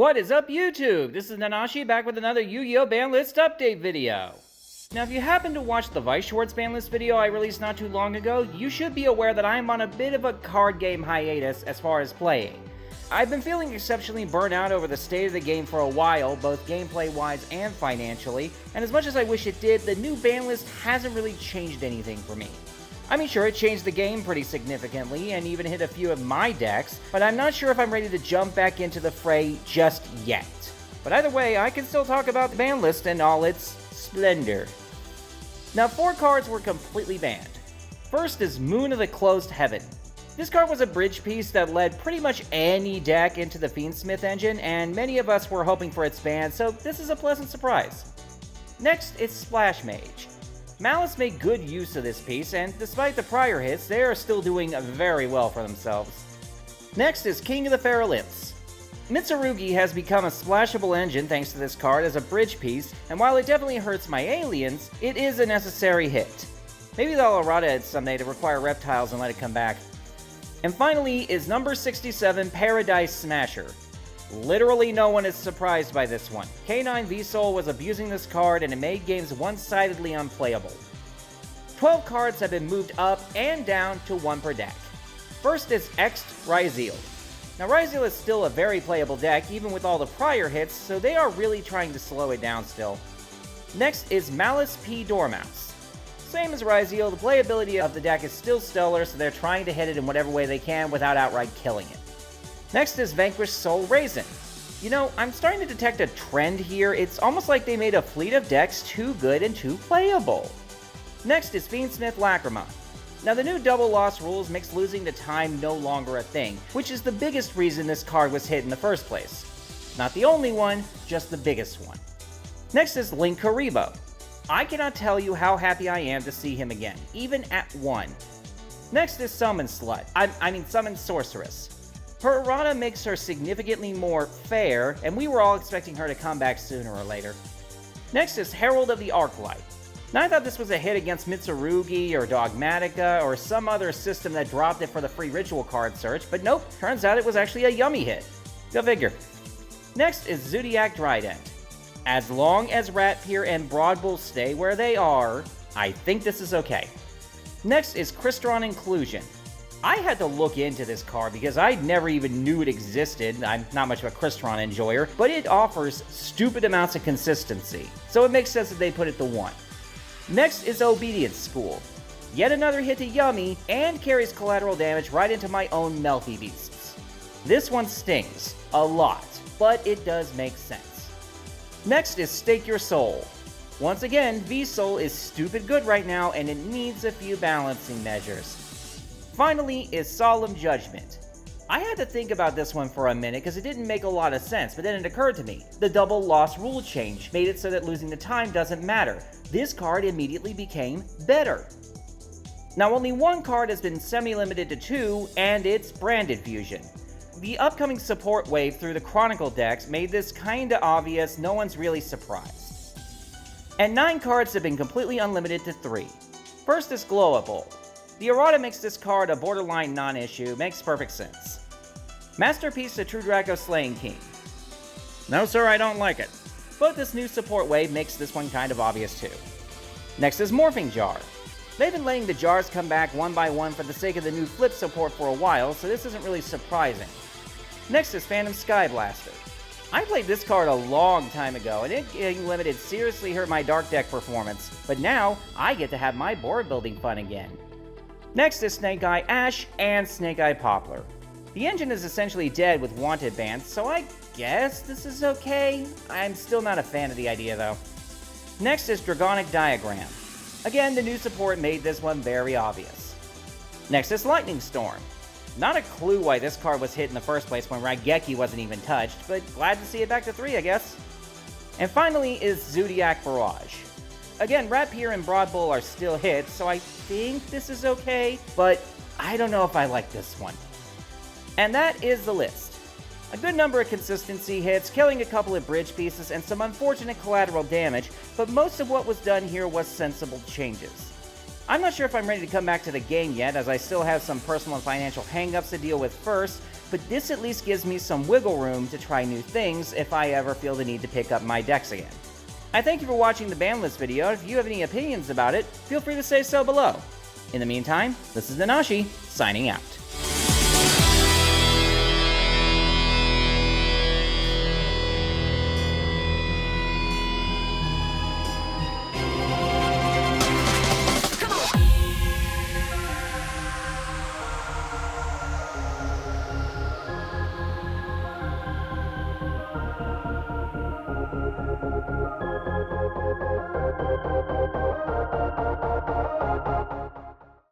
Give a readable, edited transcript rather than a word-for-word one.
What is up, YouTube? This is Nanashi back with another YuGiOh Banlist update video. Now, if you happen to watch the Vice Shorts Banlist video I released not too long ago, you should be aware that I am on a bit of a card game hiatus as far as playing. I've been feeling exceptionally burnt out over the state of the game for a while, both gameplay-wise and financially, and as much as I wish it did, the new Banlist hasn't really changed anything for me. I mean, sure, it changed the game pretty significantly and even hit a few of my decks, but I'm not sure if I'm ready to jump back into the fray just yet. But either way, I can still talk about the ban list in all its splendor. Now, 4 cards were completely banned. First is Moon of the Closed Heaven. This card was a bridge piece that led pretty much any deck into the Fiendsmith engine, and many of us were hoping for its ban, so this is a pleasant surprise. Next is Splash Mage. Malice made good use of this piece, and despite the prior hits, they are still doing very well for themselves. Next is King of the Feral Imps. Mitsurugi has become a splashable engine thanks to this card as a bridge piece, and while it definitely hurts my aliens, it is a necessary hit. Maybe they'll errata it someday to require reptiles and let it come back. And finally is number 67, Paradise Smasher. Literally no one is surprised by this one. K9 VSOL was abusing this card and it made games one-sidedly unplayable. 12 cards have been moved up and down to 1 per deck. First is Ext Ryzeal. Now Ryzeal is still a very playable deck even with all the prior hits, so they are really trying to slow it down still. Next is Malice P. Dormouse. Same as Ryzeal, the playability of the deck is still stellar, so they're trying to hit it in whatever way they can without outright killing it. Next is Vanquish Soul Raisin. You know, I'm starting to detect a trend here. It's almost like they made a fleet of decks too good and too playable. Next is Fiendsmith Lacrima. Now, the new double loss rules makes losing to time no longer a thing, which is the biggest reason this card was hit in the first place. Not the only one, just the biggest one. Next is Link Karibo. I cannot tell you how happy I am to see him again, even at 1. Next is Summon Slut. I mean Summon Sorceress. Her errata makes her significantly more fair, and we were all expecting her to come back sooner or later. Next is Herald of the Arclight. Now, I thought this was a hit against Mitsurugi or Dogmatica or some other system that dropped it for the free ritual card search, but nope, turns out it was actually a yummy hit. Go figure. Next is Zodiac Trident. As long as Ratpier and Broadbull stay where they are, I think this is okay. Next is Crystron Inclusion. I had to look into this card because I never even knew it existed. I'm not much of a Crystron enjoyer, but it offers stupid amounts of consistency, so it makes sense that they put it to 1. Next is Obedience School. Yet another hit to Yummy, and carries collateral damage right into my own Melty Beasts. This one stings a lot, but it does make sense. Next is Stake Your Soul. Once again, VSOL is stupid good right now, and it needs a few balancing measures. Finally is Solemn Judgment. I had to think about this one for a minute because it didn't make a lot of sense, but then it occurred to me. The double loss rule change made it so that losing the time doesn't matter. This card immediately became better. Now, only 1 card has been semi-limited to 2, and it's Branded Fusion. The upcoming support wave through the Chronicle decks made this kinda obvious, no one's really surprised. And 9 cards have been completely unlimited to 3. First is Glowable. The errata makes this card a borderline non-issue, makes perfect sense. Masterpiece of True Draco Slaying King. No sir, I don't like it. But this new support wave makes this one kind of obvious too. Next is Morphing Jar. They've been letting the jars come back one by one for the sake of the new flip support for a while, so this isn't really surprising. Next is Phantom Sky Blaster. I played this card a long time ago, and it getting limited seriously hurt my Dark Deck performance, but now I get to have my board building fun again. Next is Snake Eye Ash and Snake Eye Poplar. The engine is essentially dead with wanted bans, so I guess this is okay. I'm still not a fan of the idea though. Next is Dragonic Diagram. Again, the new support made this one very obvious. Next is Lightning Storm. Not a clue why this card was hit in the first place when Raigeki wasn't even touched, but glad to see it back to 3, I guess. And finally is Zodiac Barrage. Again, Ratpier and Broadbull are still hits, so I think this is okay, but I don't know if I like this one. And that is the list. A good number of consistency hits, killing a couple of bridge pieces, and some unfortunate collateral damage, but most of what was done here was sensible changes. I'm not sure if I'm ready to come back to the game yet, as I still have some personal and financial hang-ups to deal with first, but this at least gives me some wiggle room to try new things if I ever feel the need to pick up my decks again. I thank you for watching the Banlist video. If you have any opinions about it, feel free to say so below. In the meantime, this is Nanashi, signing out.